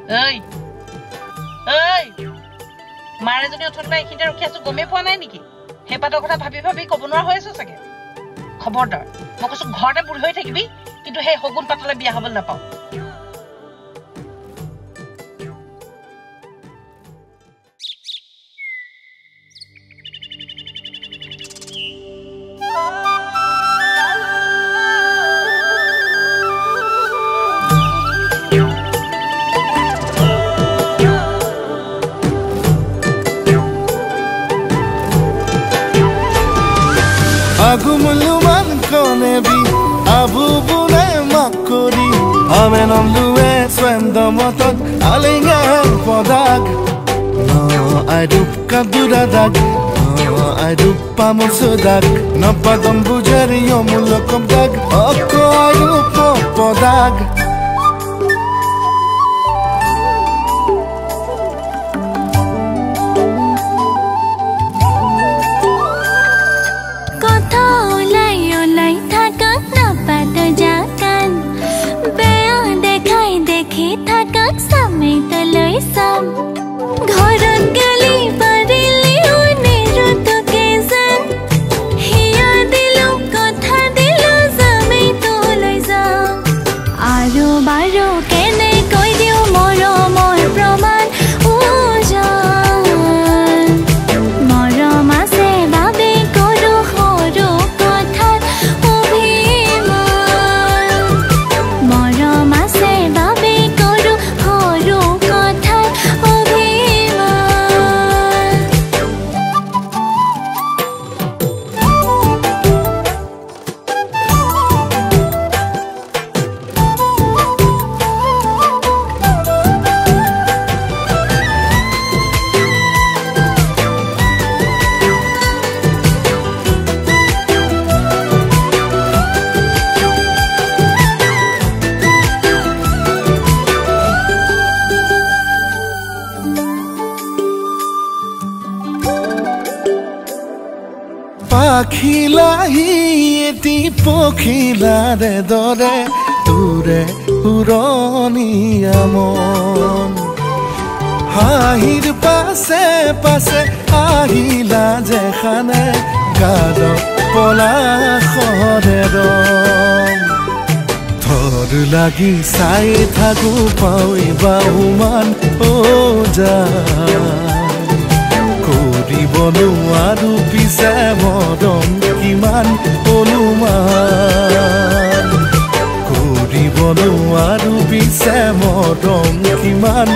ঐ মাৰে যদি অথবা এইখিনিতে ৰখি আছো গমেই পোৱা নাই নেকি হেপাতৰ কথা ভাবি ভাবি ক'ব নোৱাৰা হৈ আছো চাগে খবৰদাৰ মই কৈছো ঘৰতে বুঢ়ী হৈ থাকিবি কিন্তু সেই শগুন পাতলে বিয়া হ'বলৈ নাপাওঁ Agumuluman konebi abu bune makuri amenom luwe swendomotot alinga podag no I do kaduradag no I do pamusudag no padam bujari yomulokobdag okko I do popodag Pakhila hieti pokhila de dore ture uroni amon Hahir pase pase ahila jekhane gado pola khore ron Thor lagi sai thaku paui bauman oja Bonu aru pise modom kiman oluman Kuri bonu aru pise modom kiman